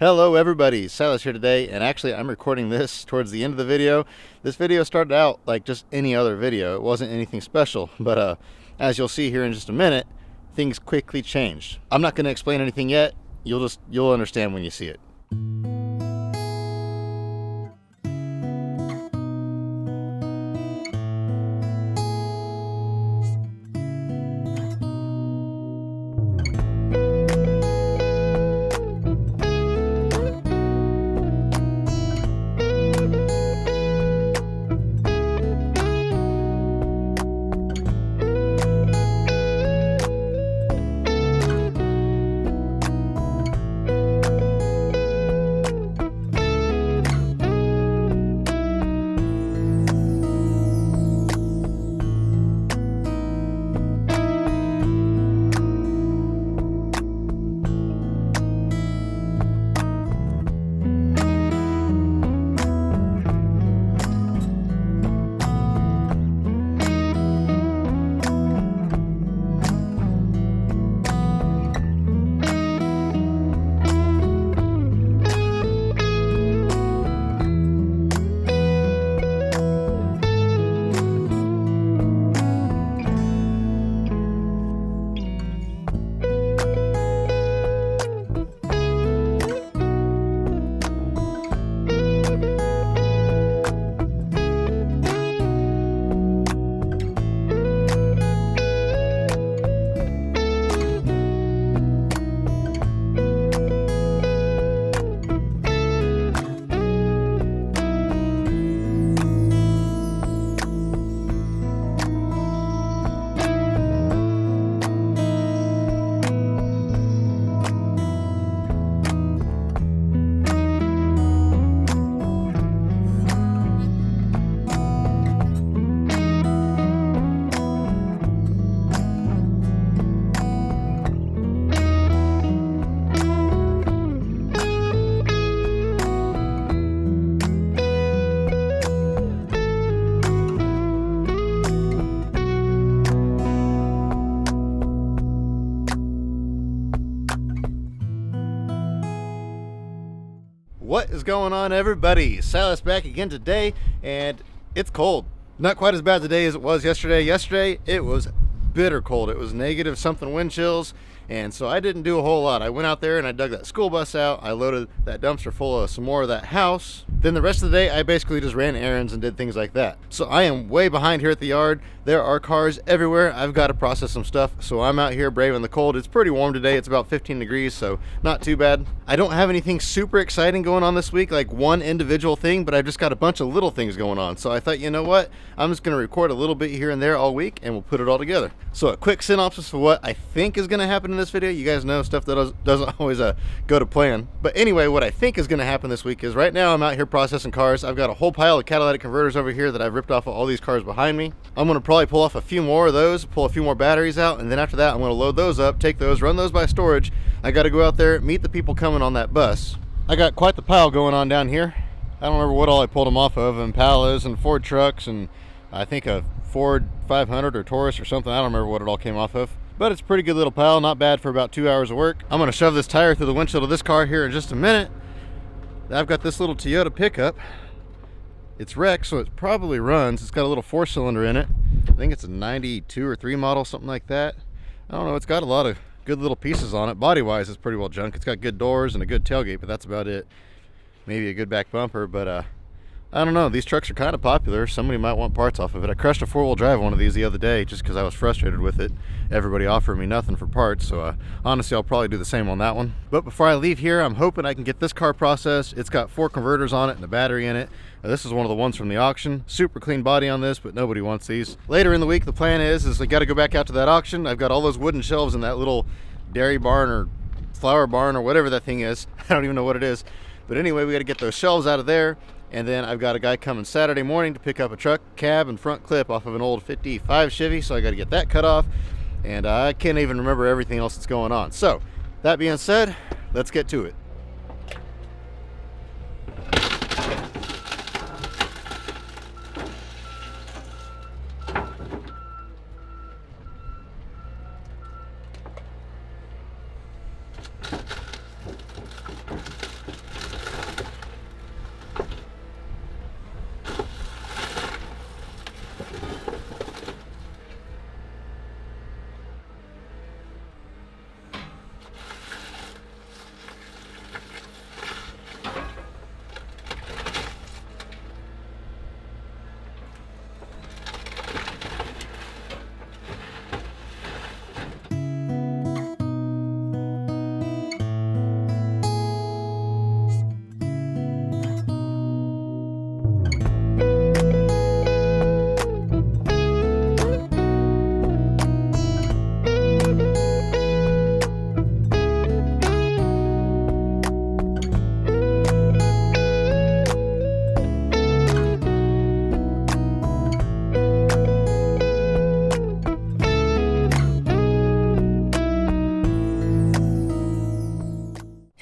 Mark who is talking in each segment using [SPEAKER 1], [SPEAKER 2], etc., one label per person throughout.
[SPEAKER 1] Hello everybody, Silas here today, and actually I'm recording this towards the end of the video. This video started out like just any other video. It wasn't anything special, but as you'll see here in just a minute, things quickly changed. I'm not going to explain anything yet. You'll understand when you see it. What is going on, everybody? Silas back again today, and it's cold. Not quite as bad today as it was yesterday. Yesterday it was bitter cold. It was negative something wind chills, and so I didn't do a whole lot. I went out there and I dug that school bus out. I loaded that dumpster full of some more of that house. Then the rest of the day I basically just ran errands and did things like that. So I am way behind here at the yard. There are cars everywhere. I've got to process some stuff, so I'm out here braving the cold. It's pretty warm today. It's about 15 degrees, so not too bad. I don't have anything super exciting going on this week, like one individual thing, but I've just got a bunch of little things going on. So I thought, you know what? I'm just going to record a little bit here and there all week, and we'll put it all together. So a quick synopsis of what I think is going to happen in this video. You guys know stuff that doesn't always go to plan. But anyway, what I think is going to happen this week is right now I'm out here processing cars. I've got a whole pile of catalytic converters over here that I've ripped off of all these cars behind me. I'm going to probably pull off a few more of those, pull a few more batteries out, and then after that I'm going to load those up, take those, run those by storage. I got to go out there, meet the people coming on that bus. I got quite the pile going on down here. I don't remember what all I pulled them off of, Impalas and Ford trucks, and I think a Ford 500 or Taurus or something. I don't remember what it all came off of. But it's a pretty good little pile, not bad for about 2 hours of work. I'm going to shove this tire through the windshield of this car here in just a minute. I've got this little Toyota pickup. It's wrecked, so it probably runs. It's got a little 4-cylinder in it. I think it's a 92 or 3 model, something like that. I don't know, it's got a lot of good little pieces on it. Body-wise, it's pretty well junk. It's got good doors and a good tailgate, but that's about it. Maybe a good back bumper, but I don't know. These trucks are kind of popular. Somebody might want parts off of it. I crushed a 4-wheel drive one of these the other day just because I was frustrated with it. Everybody offered me nothing for parts, so honestly I'll probably do the same on that one. But before I leave here, I'm hoping I can get this car processed. It's got 4 converters on it and a battery in it. This is one of the ones from the auction. Super clean body on this, but nobody wants these. Later in the week, the plan is I got to go back out to that auction. I've got all those wooden shelves in that little dairy barn or flower barn or whatever that thing is. I don't even know what it is. But anyway, we got to get those shelves out of there. And then I've got a guy coming Saturday morning to pick up a truck cab and front clip off of an old 55 Chevy, so I got to get that cut off. And I can't even remember everything else that's going on. So, that being said, let's get to it.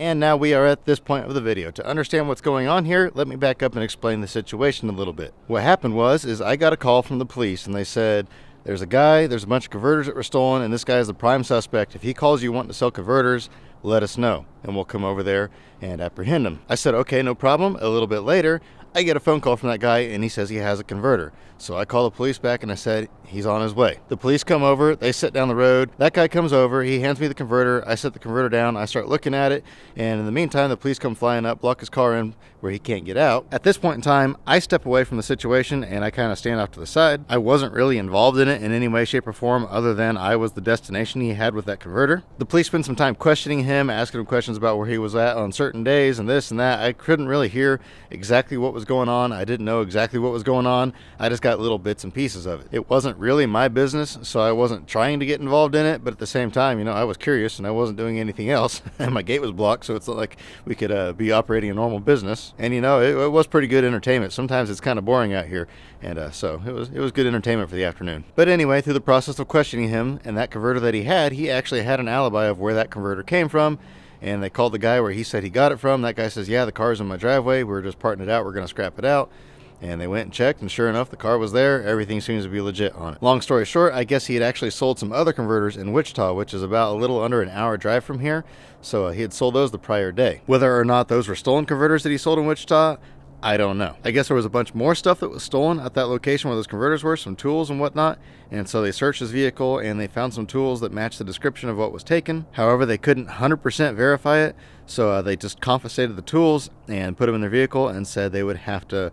[SPEAKER 1] And now we are at this point of the video. To understand what's going on here, let me back up and explain the situation a little bit. What happened was I got a call from the police and they said, there's a bunch of converters that were stolen and this guy is the prime suspect. If he calls you wanting to sell converters, let us know and we'll come over there and apprehend him. I said, okay, no problem. A little bit later, I get a phone call from that guy and he says he has a converter. So I call the police back and I said, he's on his way. The police come over, they sit down the road. That guy comes over, he hands me the converter. I set the converter down, I start looking at it. And in the meantime, the police come flying up, block his car in where he can't get out. At this point in time, I step away from the situation and I kind of stand off to the side. I wasn't really involved in it in any way, shape, or form other than I was the destination he had with that converter. The police spent some time questioning him, asking him questions about where he was at on certain days and this and that. I couldn't really hear exactly what was going on. I didn't know exactly what was going on. I just got little bits and pieces of it. It wasn't really my business, so I wasn't trying to get involved in it, but at the same time, I was curious and I wasn't doing anything else and my gate was blocked, so it's not like we could be operating a normal business. And it was pretty good entertainment. Sometimes it's kind of boring out here, and so it was good entertainment for the afternoon. But anyway, through the process of questioning him and that converter that he actually had an alibi of where that converter came from. And they called the guy where he said he got it from. That guy says, yeah, the car's in my driveway. We're just parting it out. We're going to scrap it out. And they went and checked, and sure enough, the car was there. Everything seems to be legit on it. Long story short, I guess he had actually sold some other converters in Wichita, which is about a little under an hour drive from here. So he had sold those the prior day. Whether or not those were stolen converters that he sold in Wichita, I don't know. I guess there was a bunch more stuff that was stolen at that location where those converters were, some tools and whatnot. And so they searched his vehicle and they found some tools that matched the description of what was taken. However, they couldn't 100% verify it. So they just confiscated the tools and put them in their vehicle and said they would have to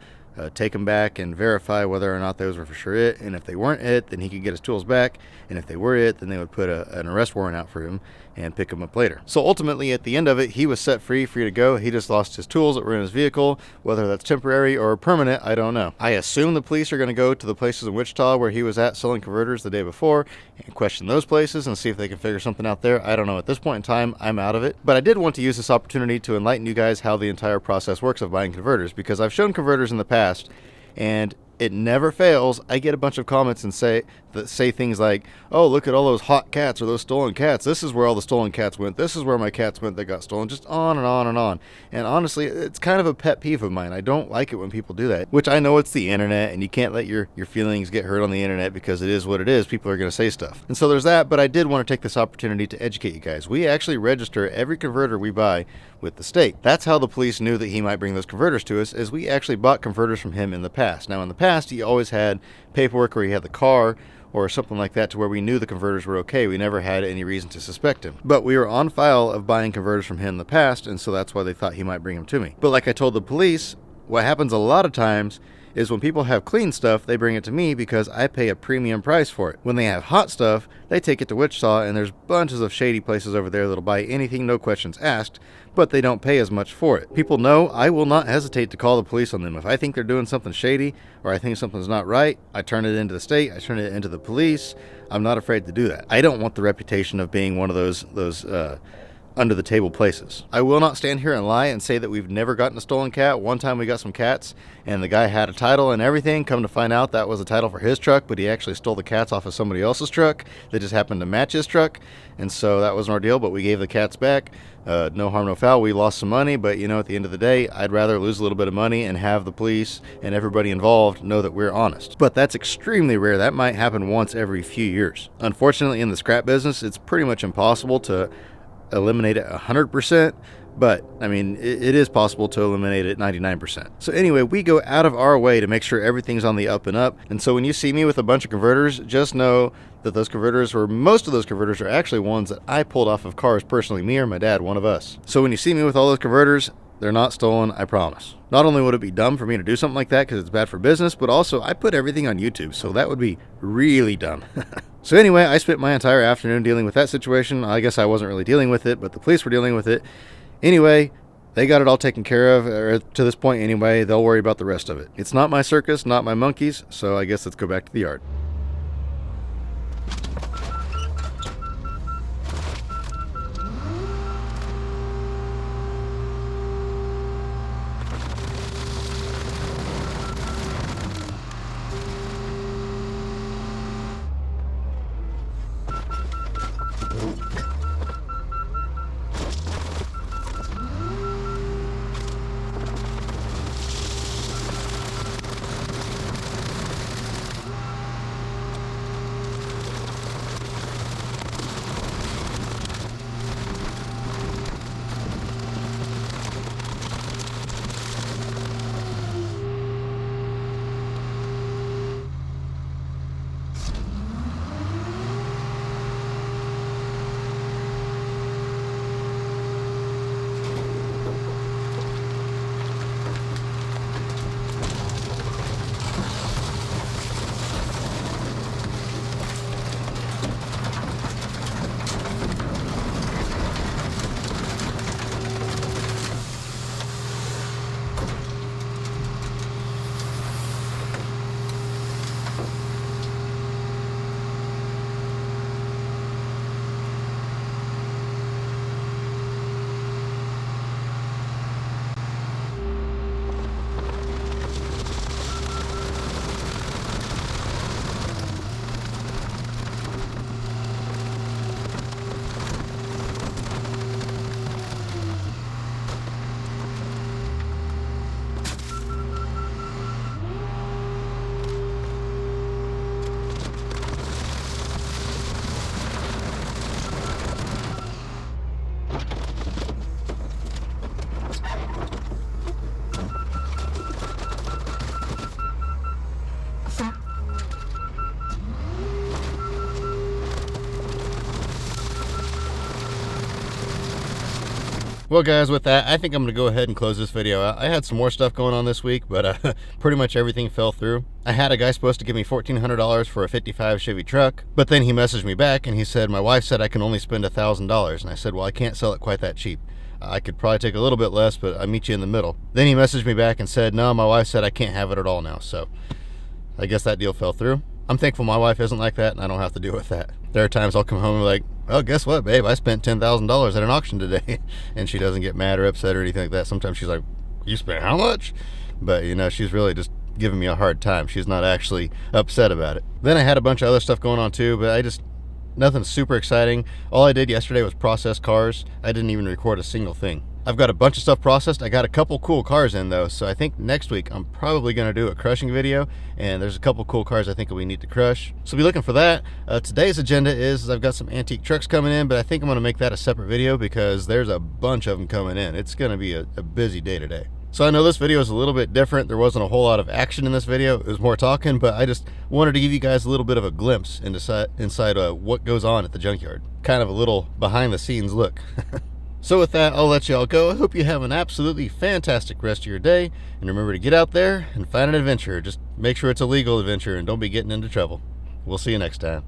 [SPEAKER 1] take them back and verify whether or not those were for sure it. And if they weren't it, then he could get his tools back. And if they were it, then they would put an arrest warrant out for him and pick him up later. So ultimately, at the end of it, he was set free to go. He just lost his tools that were in his vehicle. Whether that's temporary or permanent, I don't know. I assume the police are going to go to the places in Wichita where he was at selling converters the day before and question those places and see if they can figure something out there. I don't know. At this point in time, I'm out of it. But I did want to use this opportunity to enlighten you guys how the entire process works of buying converters, because I've shown converters in the past and it never fails. I get a bunch of comments and say things like, oh, look at all those hot cats or those stolen cats. This is where all the stolen cats went. This is where my cats went that got stolen. Just on and on and on. And honestly, it's kind of a pet peeve of mine. I don't like it when people do that, which I know it's the internet and you can't let your feelings get hurt on the internet because it is what it is. People are going to say stuff. And so there's that, but I did want to take this opportunity to educate you guys. We actually register every converter we buy with the state. That's how the police knew that he might bring those converters to us, is we actually bought converters from him in the past. Now in the past, he always had paperwork where he had the car or something like that to where we knew the converters were okay. We never had any reason to suspect him. But we were on file of buying converters from him in the past, and so that's why they thought he might bring them to me. But like I told the police, what happens a lot of times is when people have clean stuff, they bring it to me because I pay a premium price for it. When they have hot stuff, they take it to Wichita, and there's bunches of shady places over there that'll buy anything, no questions asked, but they don't pay as much for it. People know I will not hesitate to call the police on them. If I think they're doing something shady or I think something's not right, I turn it into the state, I turn it into the police. I'm not afraid to do that. I don't want the reputation of being one of those under the table places. I will not stand here and lie and say that we've never gotten a stolen cat. One time we got some cats and the guy had a title and everything. Come to find out that was a title for his truck, but he actually stole the cats off of somebody else's truck that just happened to match his truck. And so that was an ordeal, but we gave the cats back. No harm, no foul. We lost some money, but at the end of the day, I'd rather lose a little bit of money and have the police and everybody involved know that we're honest. But that's extremely rare. That might happen once every few years. Unfortunately, in the scrap business, it's pretty much impossible to eliminate it 100%, but I mean, it is possible to eliminate it 99%. So anyway, we go out of our way to make sure everything's on the up and up. And so when you see me with a bunch of converters, just know that most of those converters are actually ones that I pulled off of cars personally, me or my dad, one of us. So when you see me with all those converters, they're not stolen, I promise. Not only would it be dumb for me to do something like that because it's bad for business, but also I put everything on YouTube, so that would be really dumb. So anyway, I spent my entire afternoon dealing with that situation. I guess I wasn't really dealing with it, but the police were dealing with it. Anyway, they got it all taken care of, or to this point anyway. They'll worry about the rest of it. It's not my circus, not my monkeys, so I guess let's go back to the yard. Well guys, with that, I think I'm going to go ahead and close this video out. I had some more stuff going on this week, but pretty much everything fell through. I had a guy supposed to give me $1,400 for a 55 Chevy truck, but then he messaged me back and he said, my wife said I can only spend $1,000. And I said, well, I can't sell it quite that cheap. I could probably take a little bit less, but I'll meet you in the middle. Then he messaged me back and said, no, my wife said I can't have it at all now. So I guess that deal fell through. I'm thankful my wife isn't like that and I don't have to deal with that. There are times I'll come home and be like, oh, guess what, babe? I spent $10,000 at an auction today. And she doesn't get mad or upset or anything like that. Sometimes she's like, you spent how much? But, you know, she's really just giving me a hard time. She's not actually upset about it. Then I had a bunch of other stuff going on too, but nothing super exciting. All I did yesterday was process cars. I didn't even record a single thing. I've got a bunch of stuff processed. I got a couple cool cars in though, so I think next week I'm probably going to do a crushing video, and there's a couple cool cars I think we need to crush. So be looking for that. Today's agenda is I've got some antique trucks coming in, but I think I'm going to make that a separate video because there's a bunch of them coming in. It's going to be a busy day today. So I know this video is a little bit different. There wasn't a whole lot of action in this video. It was more talking, but I just wanted to give you guys a little bit of a glimpse inside what goes on at the junkyard. Kind of a little behind the scenes look. So with that, I'll let y'all go. I hope you have an absolutely fantastic rest of your day. And remember to get out there and find an adventure. Just make sure it's a legal adventure and don't be getting into trouble. We'll see you next time.